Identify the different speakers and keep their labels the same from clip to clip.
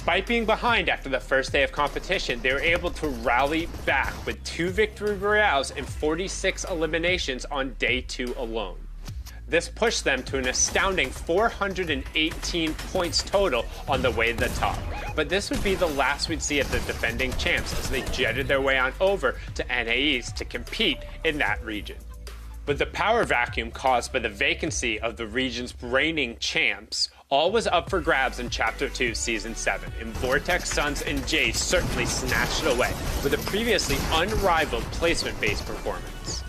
Speaker 1: Despite being behind after the first day of competition, they were able to rally back with 2 victory royales and 46 eliminations on day 2 alone. This pushed them to an astounding 418 points total on the way to the top. But this would be the last we'd see of the defending champs as they jetted their way on over to NAEs to compete in that region. With the power vacuum caused by the vacancy of the region's reigning champs, all was up for grabs in Chapter 2, Season 7, and Vortex, Suns, and Jace certainly snatched it away with a previously unrivaled placement-based performance.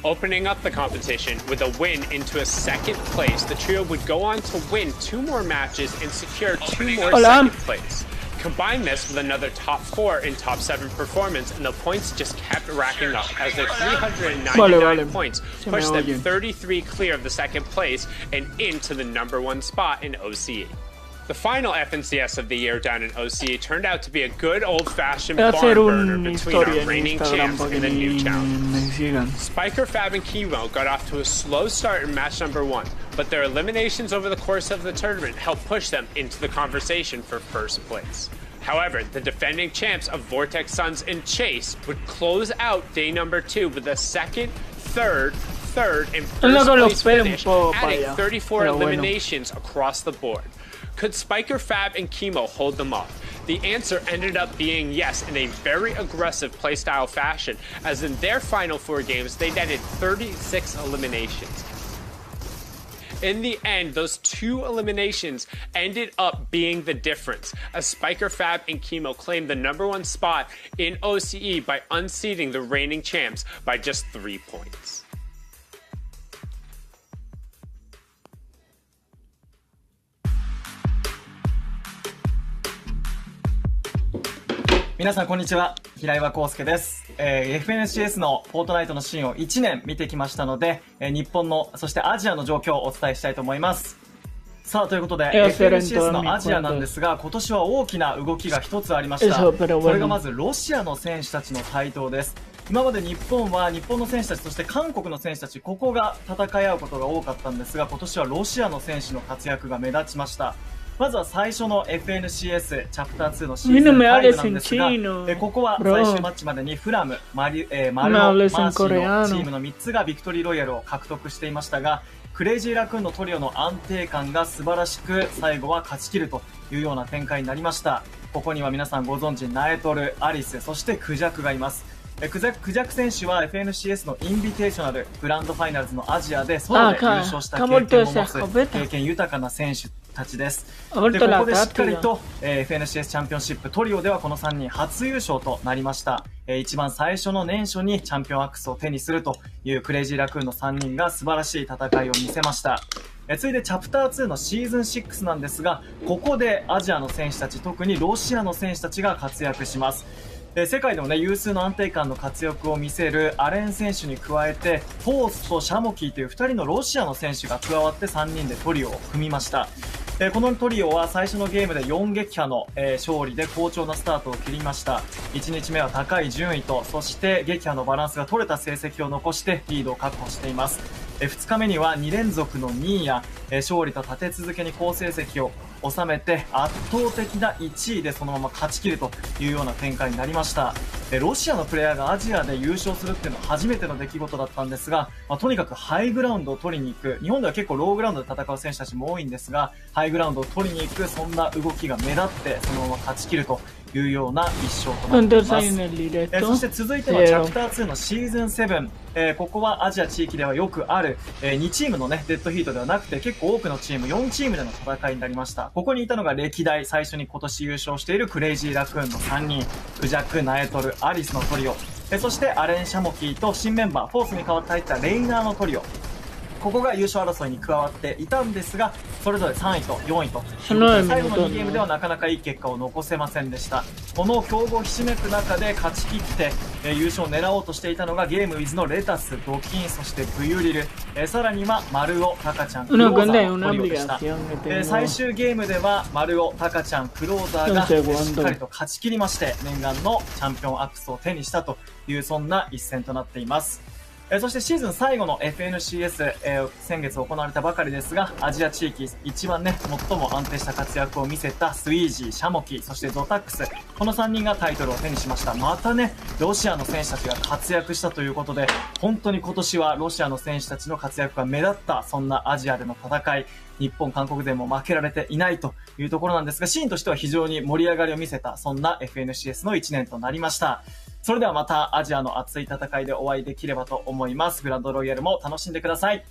Speaker 1: Opening up the competition with a win into a 2nd place, the trio would go on to win 2 more matches and secure 2 more 2nd place. Combine this with another top 4 in top 7 performance, and the points just kept racking up as their 399 points pushed them 33 clear of the 2nd place and into the #1 spot in OCE. The final FNCS of the year down in OCE turned out to be a good old-fashioned barn burner between our reigning champs and the new challengers. Spiker, Fab, and Chemo got off to a slow start in match number 1, but their eliminations over the course of the tournament helped push them into the conversation for 1st place. However, the defending champs of Vortex, Suns, and Chase would close out day number 2 with a 2nd, 3rd, and 1st place finish, adding 34 eliminations across the board. Could Spiker, Fab, and Chemo hold them off? The answer ended up being yes in a very aggressive playstyle fashion, as in their final 4 games, they netted 36 eliminations. In the end, those 2 eliminations ended up being the difference, as Spiker, Fab, and Chemo claimed the #1 spot in OCE by unseating the reigning champs by just 3 points.
Speaker 2: 皆さんこんにちは、平岩康介です。FNCS のフォートナイトのシーンを1年見てきましたので、日本のそしてアジアの状況をお伝えしたいと思います。さあということで FNCS のアジアなんですが、今年は大きな動きが一つありました。それがまずロシアの選手たちの台頭です。今まで日本は日本の選手たち、そして韓国の選手たち、ここが戦い合うことが多かったんですが、今年はロシアの選手の活躍が目立ちました。まずは最初の FNCS チャプター2のシーズン5なんですが、ここは最終マッチまでにフラム、マルオ、マーシーのチームの3つがビクトリーロイヤルを獲得していましたが、クレイジーラクーンのトリオの安定感が素晴らしく、最後は勝ち切るというような展開になりました。ここには皆さんご存知、ナエトル、アリス、そしてクジャクがいます。クジャク選手は FNCS のインビテーショナルグランドファイナルズのアジアでソロで優勝した経験を持つ経験豊かな選手たちです。でここでしっかりと、FNCS チャンピオンシップトリオではこの3人初優勝となりました。一番最初の年初にチャンピオンアックスを手にするというクレイジーラクーンの3人が素晴らしい戦いを見せました。続いてチャプター2のシーズン6なんですが、ここでアジアの選手たち、特にロシアの選手たちが活躍します。世界でもね、有数の安定感の活躍を見せるアレン選手に加えて、フォースとシャモキーという2人のロシアの選手が加わって3人でトリオを組みました。このトリオは最初のゲームで4撃破の勝利で好調なスタートを切りました。1日目は高い順位と、そして撃破のバランスが取れた成績を残してリードを確保しています。2日目には2連続の2位や勝利と立て続けに好成績を収めて圧倒的な1位でそのまま勝ち切るというような展開になりました。ロシアのプレイヤーがアジアで優勝するっていうのは初めての出来事だったんですが、とにかくハイグラウンドを取りに行く、日本では結構ローグラウンドで戦う選手たちも多いんですが、ハイグラウンドを取りに行く、そんな動きが目立ってそのまま勝ち切るというような一勝となっています。そして続いてはチャプター2のシーズン7、ここはアジア地域ではよくある、2チームのねデッドヒートではなくて結構多くのチーム4チームでの戦いになりました。ここにいたのが歴代最初に今年優勝しているクレイジーラクーンの3人、クジャク、ナエトル、アリスのトリオ、そしてアレン・シャモキーと新メンバーフォースに代わって入ったレイナーのトリオ、ここが優勝争いに加わっていたんですが、それぞれ3位と4位と最後の2ゲームではなかなかいい結果を残せませんでした。この強豪ひしめく中で勝ち切って、優勝を狙おうとしていたのがゲームウィズのレタス、ドキン、そしてブユリル、さらにはマルオ、タカちゃん、クローザーのトリオでした。最終ゲームではマルオ、タカちゃん、クローザーがしっかりと勝ち切りまして、念願のチャンピオンアックスを手にしたというそんな一戦となっています。そしてシーズン最後の FNCS、先月行われたばかりですが、アジア地域一番ね、最も安定した活躍を見せたスイージー、シャモキ、そしてゾタックス、この3人がタイトルを手にしました。またね、ロシアの選手たちが活躍したということで、本当に今年はロシアの選手たちの活躍が目立った、そんなアジアでの戦い、日本、韓国勢も負けられていないというところなんですが、シーンとしては非常に盛り上がりを見せた、そんな FNCS の1年となりました。それではまたアジアの熱い戦いでお会いできればと思います。グランドロイヤルも楽しんでください。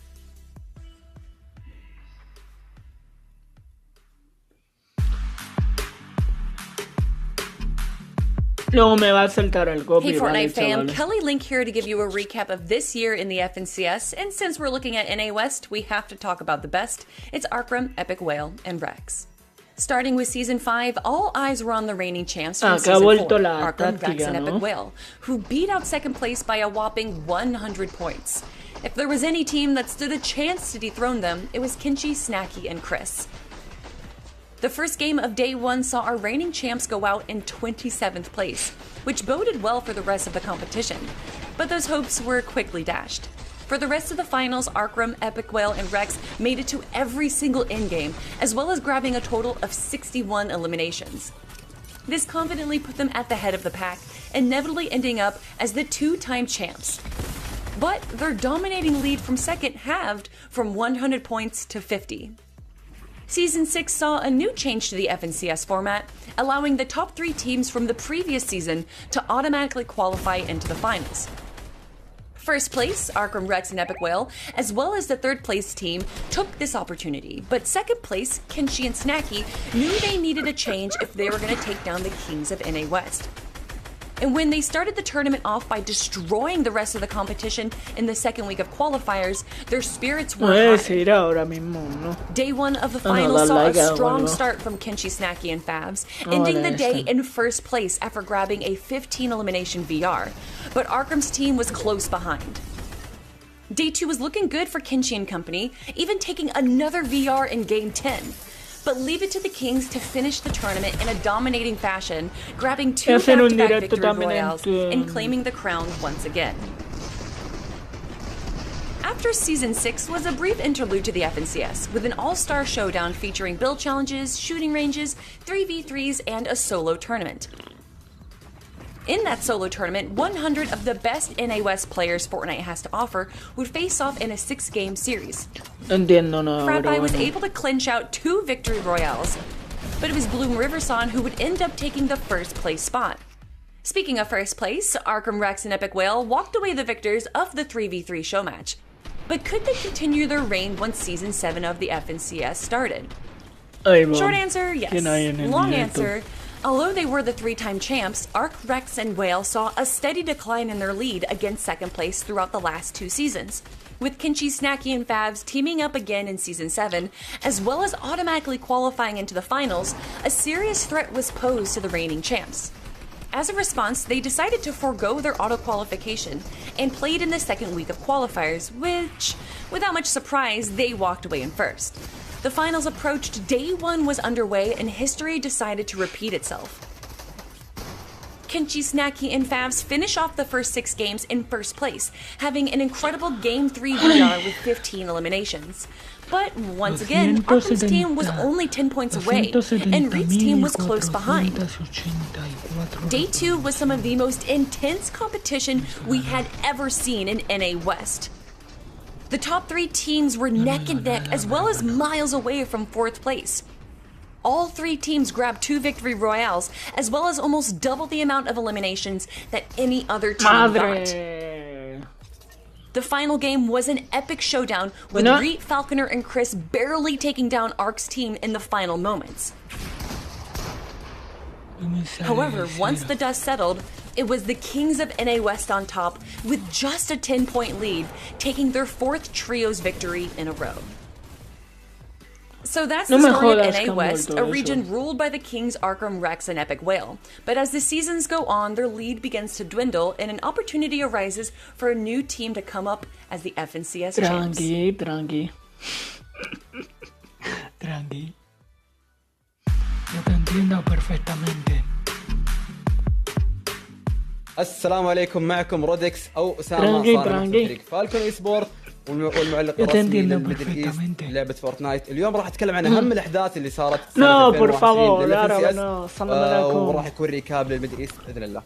Speaker 3: No me va a saltar el
Speaker 4: Hey,
Speaker 3: copyright,
Speaker 4: Fortnite fam,
Speaker 3: chavales.
Speaker 4: Kelly Link here to give you a recap of this year in the FNCS, and since we're looking at NA West, we have to talk about the best. It's Arcrum, Epic Whale, and Rex. Starting with Season 5, all eyes were on the reigning champs from
Speaker 3: Acá ha
Speaker 4: Season 4,
Speaker 3: vuelto la
Speaker 4: Arcrum, Rex,
Speaker 3: táctica,
Speaker 4: and
Speaker 3: ¿no?
Speaker 4: Epic Whale, who beat out second place by a whopping 100 points. If there was any team that stood a chance to dethrone them, it was Kinchi, Snacky, and Chris. The first game of Day 1 saw our reigning champs go out in 27th place, which boded well for the rest of the competition, but those hopes were quickly dashed. For the rest of the finals, Arcrum, Epic Whale, and Rex made it to every single in-game, as well as grabbing a total of 61 eliminations. This confidently put them at the head of the pack, inevitably ending up as the two-time champs. But their dominating lead from second halved from 100 points to 50. Season 6 saw a new change to the FNCS format, allowing the top 3 teams from the previous season to automatically qualify into the finals. First place, Arcrum, Rex, and Epic Whale, as well as the third place team, took this opportunity, but second place, Kinchi and Snacky, knew they needed a change if they were going to take down the kings of NA West. And when they started the tournament off by destroying the rest of the competition in the second week of qualifiers, their spirits were
Speaker 3: Puedes
Speaker 4: high.
Speaker 3: ir ahora mismo, ¿no?
Speaker 4: Day 1 of the
Speaker 3: no,
Speaker 4: finals saw
Speaker 3: like
Speaker 4: a strong
Speaker 3: algo.
Speaker 4: start from Kinchi, Snacky, and Fabs,
Speaker 3: Oh,
Speaker 4: ending the
Speaker 3: vale,
Speaker 4: day
Speaker 3: está.
Speaker 4: in first place after grabbing a 15 elimination VR. But Arcrum's team was close behind. Day 2 was looking good for Kinchi and company, even taking another VR in Game 10. But leave it to the Kings to finish the tournament in a dominating fashion, grabbing 2
Speaker 3: Hacer un
Speaker 4: back-to-back
Speaker 3: directo
Speaker 4: victory
Speaker 3: también en
Speaker 4: royales
Speaker 3: tu-
Speaker 4: and claiming the crown once again. After Season 6 was a brief interlude to the FNCS, with an all-star showdown featuring build challenges, shooting ranges, 3v3s, and a solo tournament. In that solo tournament, 100 of the best NA West players Fortnite has to offer would face off in a 6-game series.
Speaker 3: No entiendo nada,
Speaker 4: Fratby
Speaker 3: pero
Speaker 4: was
Speaker 3: bueno.
Speaker 4: able to clinch out 2 victory royales, but it was Bloom Riverson who would end up taking the first place spot. Speaking of first place, Arcrum, Rex, and Epic Whale walked away the victors of the 3v3 show match. But could they continue their reign once Season 7 of the FNCS started?
Speaker 3: Ahí va.
Speaker 4: Short answer, yes.
Speaker 3: ¿Quién hay en el
Speaker 4: Long
Speaker 3: directo?
Speaker 4: answer, although they were the 3-time champs, Arc, Rex, and Whale saw a steady decline in their lead against second place throughout the last 2 seasons, with Kinchi, Snacky, and Fabs teaming up again in Season 7, as well as automatically qualifying into the finals. A serious threat was posed to the reigning champs. As a response, they decided to forego their auto-qualification and played in the second week of qualifiers, which, without much surprise, they walked away in first. The finals approached, Day 1 was underway, and history decided to repeat itself. Kinchi, Snacky, and Fabs finish off the first 6 games in first place, having an incredible Game 3 VR with 15 eliminations. But once again, Arcum's team was only 10 points away, and Reed's team was close behind. Day 2 was some of the most intense competition we had ever seen in NA West. The top 3 teams were neck and neck, as well as miles away from 4th place. All 3 teams grabbed 2 victory royales, as well as almost double the amount of eliminations that any other team got.
Speaker 3: Madre.
Speaker 4: The final game was an epic showdown, with
Speaker 3: No.
Speaker 4: Reed, Falconer, and Chris barely taking down Ark's team in the final moments. However, once the dust settled, it was the Kings of NA West on top, with just a 10-point lead, taking their 4th Trios victory in a row. So that's
Speaker 3: No
Speaker 4: the
Speaker 3: me
Speaker 4: story of
Speaker 3: jodas que
Speaker 4: NA
Speaker 3: han
Speaker 4: West,
Speaker 3: vuelto
Speaker 4: a
Speaker 3: eso.
Speaker 4: region ruled by the Kings Arcrum, Rex, and Epic Whale. But as the seasons go on, their lead begins to dwindle, and an opportunity arises for a new team to come up as the FNCS champs.
Speaker 3: Tranqui, tranqui. Tranqui. Yo te entiendo perfectamente.
Speaker 5: السلام عليكم، معكم رودكس او اسامه
Speaker 3: برانجي،
Speaker 5: صانع
Speaker 3: برانجي.
Speaker 5: فريق فالكون اي سبورت والمعلق
Speaker 3: Yo te
Speaker 5: الرسمي
Speaker 3: entiendo
Speaker 5: للميدل ايست
Speaker 3: perfectamente.
Speaker 5: لعبه فورتنايت. اليوم راح اتكلم عن اهم الاحداث اللي صارت سنه
Speaker 3: No, por
Speaker 5: 2021
Speaker 3: favor,
Speaker 5: لل
Speaker 3: ahora
Speaker 5: FNCS،
Speaker 3: no, صلنا لكم.
Speaker 5: وراح يكون ريكاب للميدل ايست باذن الله.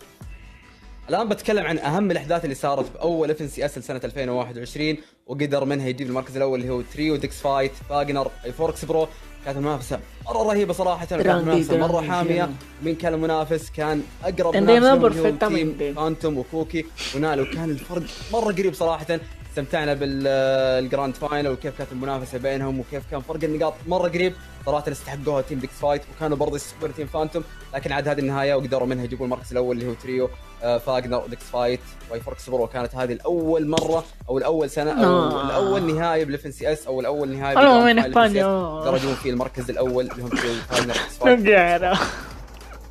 Speaker 5: الان بتكلم عن اهم الاحداث اللي صارت باول اف ان سي اس لسنه 2021 وقدر منها يجيب المركز الاول اللي هو تريو ديكس فايت فاجنر اي فوركس برو. كانت المنافسه مره رهيبه صراحه، كانت المنافسه مره حاميه. مين كان المنافس؟ كان اقرب منافس لهم اللي هو تيم فانتوم وكوكي ونال، وكان الفرق مره قريب صراحه. استمتعنا بالجراند فاينل وكيف كانت المنافسه بينهم وكيف كان فرق النقاط مره قريب. صراحه استحقوها تيم ديكس فايت وكانوا برضه يستحقون تيم فانتوم، لكن عاد هذه النهايه وقدروا منها يجيبون المركز الاول اللي هو تريو فاجنر وديكس فايت واي فوركس برو. كانت هذه الاول مره او الاول سنه او الاول نهائي بالاف ان سي اس او الاول نهائي قدروا يجيبون فيه المركز الاول اللي هم تريو فاجنر وديكس فايت.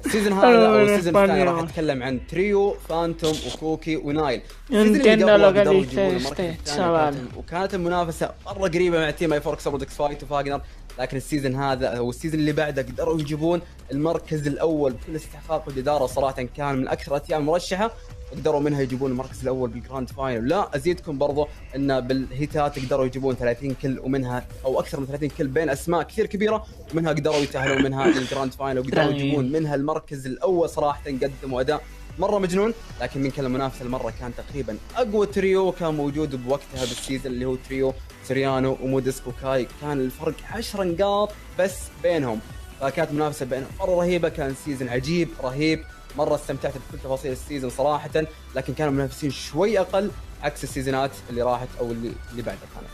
Speaker 5: السيزون هذا او السيزون الثاني راح اتكلم عن تريو فانتوم وكوكي ونايل. السيزون اللي قبله قدروا يجيبون المركز الثاني وكانت المنافسه مره قريبه مع تيم اي فوركس وديكس فايت وفاجنر، لكن السيزون هذا او السيزون اللي بعده قدروا يجيبون المركز الاول بكل استحقاق والجداره. صراحه كان من اكثر الاتيام المرشحه وقدروا منها يجيبون المركز الاول بالجراند فاينل. لا ازيدكم برضو ان بالهيتات قدروا يجيبون 30 كل ومنها او اكثر من 30 كل بين اسماء كثير كبيره، ومنها قدروا يتاهلون منها للجراند فاينل وقدروا يجيبون منها المركز الاول. صراحه قدموا اداء مره مجنون، لكن من كل المنافسه المره كان تقريبا اقوى تريو كان موجود بوقتها بالسيزون اللي هو تريو سوريانو وموديسكو كاي. كان الفرق 10 نقاط بس بينهم، فكانت منافسه بينهم مره رهيبه. كان سيزون عجيب رهيب، مره استمتعت بكل تفاصيل السيزون صراحه، لكن كانوا المنافسين شوي اقل عكس السيزونات اللي راحت او اللي بعدها. كانت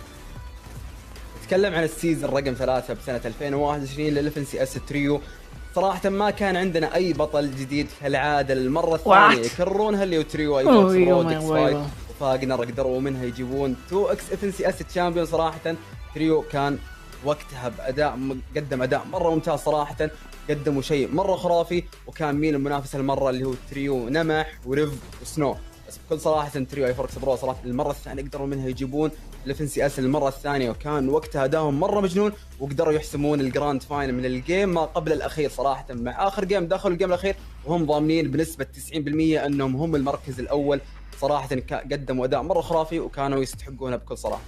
Speaker 5: نتكلم عن السيزون رقم 3 بسنه 2021 للاف ان سي اس تريو. صراحة ما كان عندنا أي بطل جديد كالعادة للمرة الثانية يكررونها اللي هو تريو اي فوركس برو ديكس فايت وفاجنر. قدروا منها يجيبون 2 اكس اف ان سي اس تشامبيون. صراحة تريو كان وقتها بأداء قدم أداء مرة ممتاز صراحة، قدموا شيء مرة خرافي. وكان مين المنافس المرة اللي هو تريو نمح وريف وسنو. بس بكل صراحة تريو اي فوركس برو صراحة المرة الثانية قدروا منها يجيبون الاف ان سي اس المرة الثانية، وكان وقتها ادائهم مرة مجنون وقدروا يحسمون الجراند فاينل من الجيم ما قبل الاخير. صراحة مع اخر جيم دخلوا الجيم الاخير وهم ضامنين بنسبة 90% انهم هم المركز الاول. صراحة قدموا اداء مرة خرافي وكانوا يستحقونها بكل صراحة.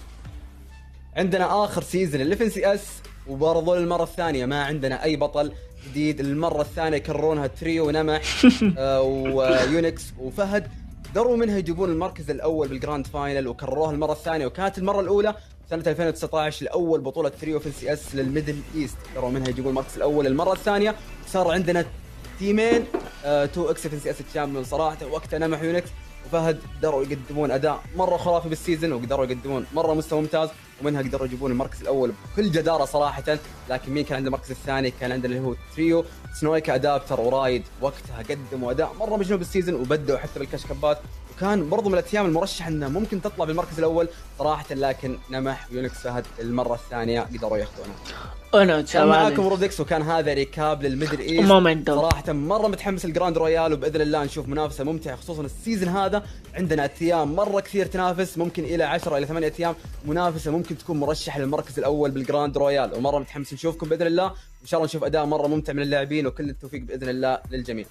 Speaker 5: عندنا اخر سيزون الاف ان سي اس وبرضه للمرة الثانية ما عندنا اي بطل جديد. المرة الثانية يكررونها تريو ونمح ويونكس وفهد. قدروا منها يجيبون المركز الاول بالجراند فاينل وكرروها المره الثانيه، وكانت المره الاولى سنه 2019 لاول بطوله تريو في السي اس للميدل ايست. قدروا منها يجيبون المركز الاول المره الثانيه. صار عندنا تيمين 2 اكس في السي اس تشامبيون. صراحه وقتها نمح يونكس وفهد قدروا يقدمون اداء مره خرافي بالسيزون وقدروا يقدمون مره مستوى ممتاز، ومنها قدروا يجيبون المركز الاول بكل جداره صراحه. لكن مين كان عنده المركز الثاني؟ كان عندنا اللي هو تريو سنويكا ادابتر ورايد. وقتها قدموا اداء مره مجنون بالسيزون وبدوا حتى بالكشكبات، وكان برضو من الاتيام المرشح انه ممكن تطلع بالمركز الاول صراحه. لكن نمح ويونكس فهد المره الثانيه قدروا ياخذونه. معاكم رودكس، وكان هذا ريكاب للميدل ايست. صراحه مره متحمس الجراند رويال، وباذن الله نشوف منافسه ممتعه خصوصا السيزون هذا. عندنا ايام مره كثير تنافس، ممكن الى 10 الى 8 ايام منافسه ممكن تكون مرشحه للمركز الاول بالجراند رويال، ومره متحمس نشوفكم باذن الله. ان شاء الله نشوف اداء مره ممتع من اللاعبين، وكل التوفيق باذن الله للجميع.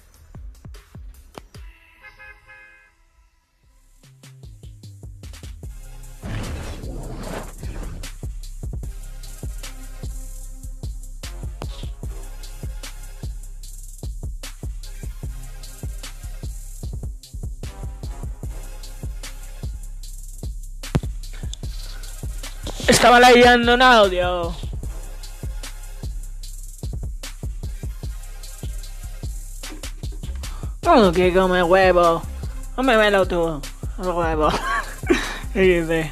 Speaker 3: Estaba leyendo un audio. ¿Cómo que come huevo? Cómemelo tú, el huevo. Easy.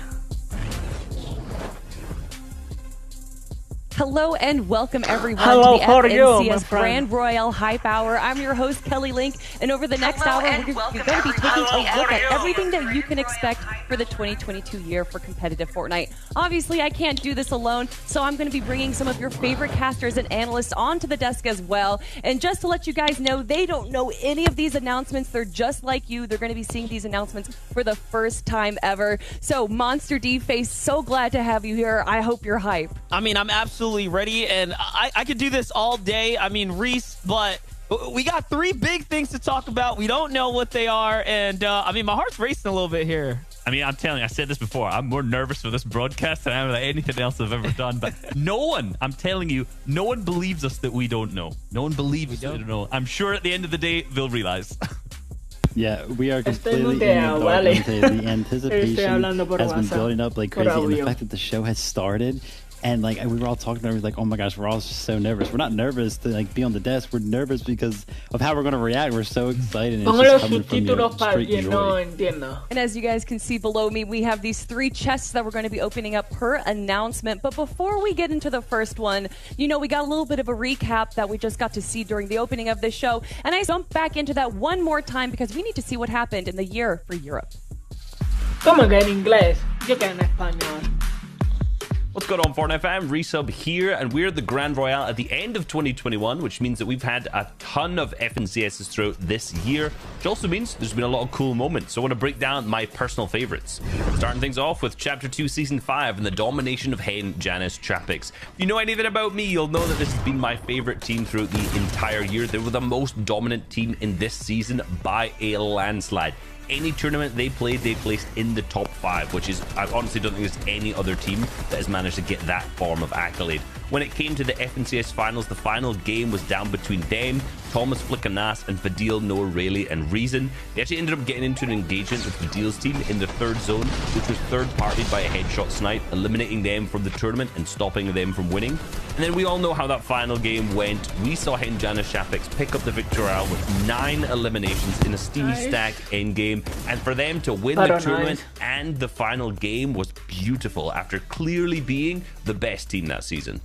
Speaker 4: Hello and welcome everyone
Speaker 3: Hello,
Speaker 4: to the
Speaker 3: how are you, my
Speaker 4: FNCS
Speaker 3: friend?
Speaker 4: Grand Royale Hype Hour. I'm your host, Kelly Link, and over the next hour, we're going to be taking a look at everything that you can expect for the 2022 year for competitive Fortnite. Obviously, I can't do this alone, so I'm going to be bringing some of your favorite casters and analysts onto the desk as well. And just to let you guys know, they don't know any of these announcements. They're just like you. They're going to be seeing these announcements for the first time ever. So, Monster D-Face, so glad to have you here. I hope you're hype.
Speaker 6: I mean, I'm absolutely ready, and I could do this all day. I mean, Reese, but We got 3 big things to talk about. We don't know what they are. And I mean, my heart's racing a little bit here.
Speaker 7: I mean, I'm telling you, I said this before. I'm more nervous for this broadcast than I am with anything else I've ever done. But I'm telling you, no one believes us that we don't know. No one believes us that we don't know. I'm sure at the end of the day, they'll realize.
Speaker 8: Yeah, we are completely in the dark. The anticipation has been building up like crazy. And the fact that the show has started, and like we were all talking about it, like, oh my gosh, we're all just so nervous. We're not nervous to like be on the desk. We're nervous because of how we're going to react. We're so excited. And it's just coming from straight joy.
Speaker 9: And as you guys can see below me, we have these 3 chests that we're going to be opening up per announcement. But before we get into the first one, we got a little bit of a recap that we just got to see during the opening of this show. And I jump back into that one more time because we need to see what happened in the year for Europe.
Speaker 3: ¿Cómo que en inglés? Yo que en español.
Speaker 7: What's going on, Fortnite fam? Resub here, and we're at the Grand Royale at the end of 2021, which means that we've had a ton of FNCSs throughout this year, which also means there's been a lot of cool moments. So I want to break down my personal favorites. Starting things off with Chapter 2, Season 5, and the domination of Hen, Janice, Chapix. If you know anything about me, you'll know that this has been my favorite team throughout the entire year. They were the most dominant team in this season by a landslide. Any tournament they played, they placed in the top 5, which is, I honestly don't think there's any other team that has managed to get that form of accolade. When it came to the FNCS finals, the final game was down between them, Thomas Flickernas, and Fadil, Noah Rayleigh, and Reason. They actually ended up getting into an engagement with Fadil's team in the 3rd zone, which was third-partied by a headshot snipe, eliminating them from the tournament and stopping them from winning. And then we all know how that final game went. We saw Henjana Chapix pick up the victory with 9 eliminations in a steamy stack endgame, and for them to win the tournament and the final game was beautiful after clearly being the best team that season.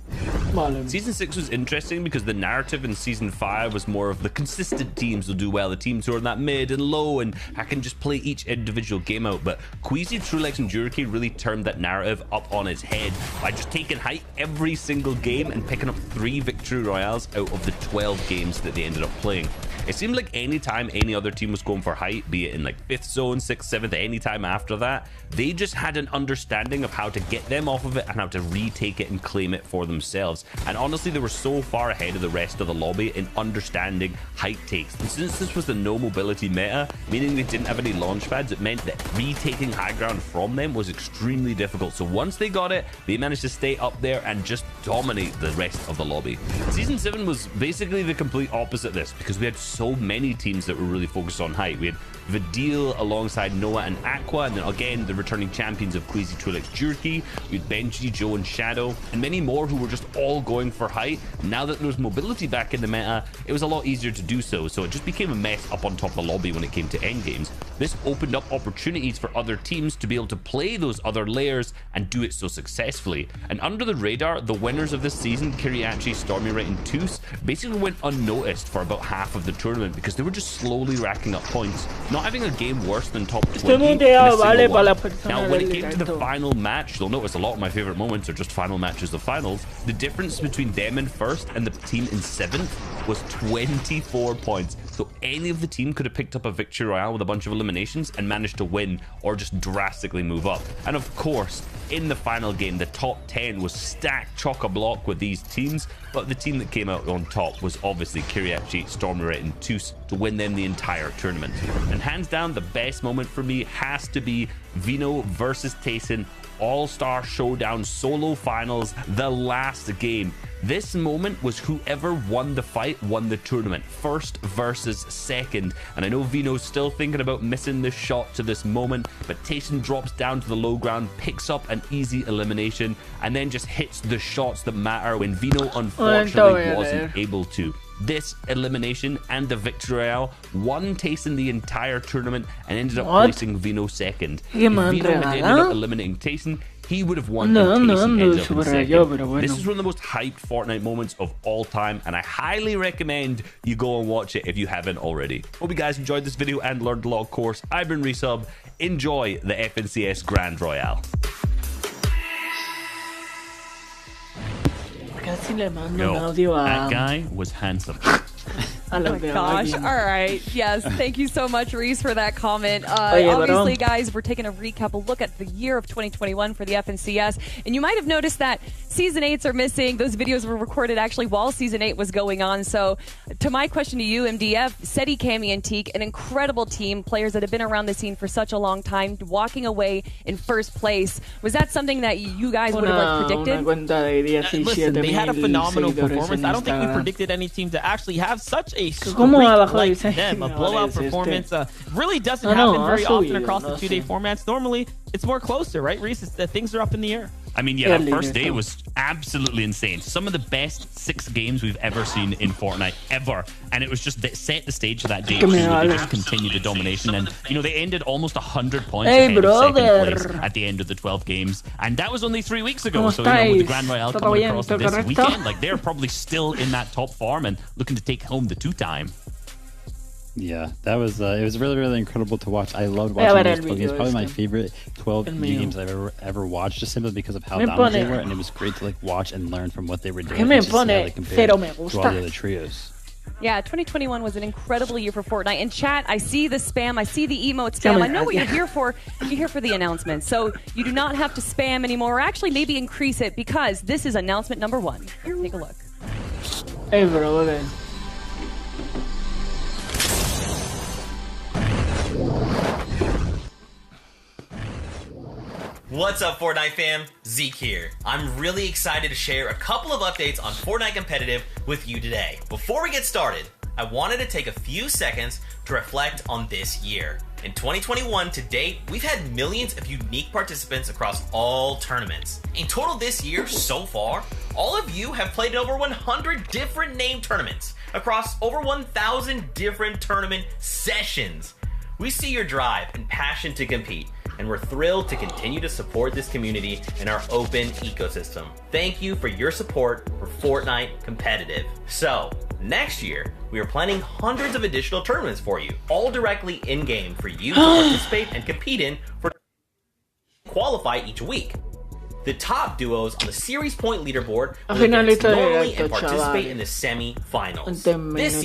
Speaker 7: Season 6 was interesting because the narrative in Season 5 was more of the consistent teams will do well, the teams who are in that mid and low, and I can just play each individual game out. But Queasy, Trulex, and Juriki really turned that narrative up on its head by just taking height every single game and picking up 3 victory royales out of the 12 games that they ended up playing. It seemed like any time any other team was going for height, be it in like 5th zone, 6th, 7th, any time after that, they just had an understanding of how to get them off of it and how to retake it and claim it for themselves. And honestly, they were so far ahead of the rest of the lobby in understanding height takes. And since this was the no mobility meta, meaning they didn't have any launch pads, it meant that retaking high ground from them was extremely difficult. So once they got it, they managed to stay up there and just dominate the rest of the lobby. Season 7 was basically the complete opposite of this because we had so many teams that were really focused on height. We had Vidil alongside Noah and Aqua, and then again the returning champions of Queasy, Trulex, Jurki. We had Benji, Joe, and Shadow, and many more who were just all going for height. Now that there was mobility back in the meta, it was a lot easier to do so, so it just became a mess up on top of the lobby when it came to endgames. This opened up opportunities for other teams to be able to play those other layers and do it so successfully. And under the radar, the winners of this season, Kiriachi, Stormy Right, and Toos, basically went unnoticed for about half of the tournament because they were just slowly racking up points, not having a game worse than top 20 in a single one. Now, when it came to the final match, you'll notice a lot of my favorite moments are just final matches of finals. The difference between them in 1st and the team in 7th was 24 points. So any of the team could have picked up a victory royale with a bunch of eliminations and managed to win or just drastically move up. And of course, in the final game, the top 10 was stacked chock-a-block with these teams, but the team that came out on top was obviously Kiriachi, Stormy Red, and Toos to win them the entire tournament. And hands down, the best moment for me has to be Vino versus Tayson All-Star Showdown Solo Finals, the last game. This moment was whoever won the fight won the tournament, 1st versus 2nd. And I know Vino's still thinking about missing this shot to this moment, but Tayson drops down to the low ground, picks up an easy elimination, and then just hits the shots that matter when Vino unfortunately wasn't able to. This elimination and the victory royale won Tayson the entire tournament and ended up placing Vino 2nd. If Vino had ended up eliminating Tayson, he would have won and Tayson ended up in 2nd. This is one of the most hyped Fortnite moments of all time, and I highly recommend you go and watch it if you haven't already. Hope you guys enjoyed this video and learned a lot, of course. I've been Resub. Enjoy the FNCS Grand Royale.
Speaker 3: Casi le mando
Speaker 7: Yo,
Speaker 3: un audio a...
Speaker 7: that guy was handsome.
Speaker 3: a los de
Speaker 9: Gosh,
Speaker 3: hoy.
Speaker 9: all right. Yes, thank you so much, Reese, for that comment.
Speaker 3: Oye,
Speaker 9: Obviously,
Speaker 3: bro.
Speaker 9: guys, we're taking a recap, a look at the year of 2021 for the FNCS. And you might have noticed that Season 8s are missing. Those videos were recorded actually while Season 8 was going on. So to my question to you, MDF, Seti, Cammy, and Teak, an incredible team, players that have been around the scene for such a long time, walking away in first place. Was that something that you guys would have like, predicted?
Speaker 3: Una cuenta de
Speaker 6: Listen, they had a
Speaker 3: 17,000
Speaker 6: phenomenal
Speaker 3: seguidores
Speaker 6: performance.
Speaker 3: en
Speaker 6: I don't think we
Speaker 3: Instagram.
Speaker 6: predicted any team to actually have such a streak
Speaker 3: ¿Cómo abajo
Speaker 6: like
Speaker 3: dice?
Speaker 6: them. A blowout performance really doesn't
Speaker 3: No,
Speaker 6: happen very
Speaker 3: ha
Speaker 6: often
Speaker 3: subido,
Speaker 6: across
Speaker 3: no
Speaker 6: the two-day
Speaker 3: sé.
Speaker 6: formats. Normally, it's more closer, right, Reese? Things are up in the air.
Speaker 7: I mean, yeah, that
Speaker 3: Early,
Speaker 7: first day
Speaker 3: so.
Speaker 7: was absolutely insane. Some of the best 6 games we've ever seen in Fortnite, ever. And it was just that set the stage for that day
Speaker 3: Que
Speaker 7: two,
Speaker 3: me
Speaker 7: where they
Speaker 3: habla.
Speaker 7: just continued the domination. And, you know, they ended almost 100 points
Speaker 3: Hey,
Speaker 7: ahead of second
Speaker 3: brother.
Speaker 7: place at the end of the 12 games. And that was only 3 weeks ago.
Speaker 3: ¿Cómo
Speaker 7: So, you know, with the
Speaker 3: estáis?
Speaker 7: Grand Royale
Speaker 3: ¿Todo
Speaker 7: coming
Speaker 3: bien?
Speaker 7: across
Speaker 3: ¿Todo
Speaker 7: this
Speaker 3: correcto?
Speaker 7: weekend, like, they're probably still in that top form and looking to take home the 2-time.
Speaker 8: Yeah, that was it was really, really incredible to watch. I loved
Speaker 3: Voy a
Speaker 8: watching
Speaker 3: ver
Speaker 8: those
Speaker 3: el
Speaker 8: 12 games.
Speaker 3: video
Speaker 8: Probably my
Speaker 3: este.
Speaker 8: favorite 12
Speaker 3: El
Speaker 8: new
Speaker 3: mío.
Speaker 8: games I've ever watched, just simply because of how
Speaker 3: Me
Speaker 8: dominant they
Speaker 3: pone-
Speaker 8: were, and it was great to like watch and learn from what they were doing.
Speaker 3: Que me
Speaker 8: and just see how
Speaker 3: pone
Speaker 8: they compared
Speaker 3: cero me
Speaker 8: to all
Speaker 3: gusta.
Speaker 8: the other trios.
Speaker 9: Yeah, 2021 was an incredible year for Fortnite. In chat, I see the spam, I see the emote spam. I know what you're here for. You're here for the announcement. So you do not have to spam anymore, or actually maybe increase it, because this is announcement number 1. Take a look.
Speaker 3: Hey, brother.
Speaker 10: What's up, Fortnite fam? Zeke here. I'm really excited to share a couple of updates on Fortnite Competitive with you today. Before we get started, I wanted to take a few seconds to reflect on this year. In 2021 to date, we've had millions of unique participants across all tournaments. In total this year, so far, all of you have played in over 100 different named tournaments across over 1,000 different tournament sessions. We see your drive and passion to compete, and we're thrilled to continue to support this community and our open ecosystem. Thank you for your support for Fortnite Competitive. So, next year, we are planning hundreds of additional tournaments for you, all directly in-game for you to participate and compete in for qualify each week. The top duos on the series point leaderboard will advance
Speaker 3: Finalista
Speaker 10: normally
Speaker 3: directo,
Speaker 10: and participate
Speaker 3: chavales.
Speaker 10: in the semi-finals.
Speaker 3: Antes
Speaker 10: This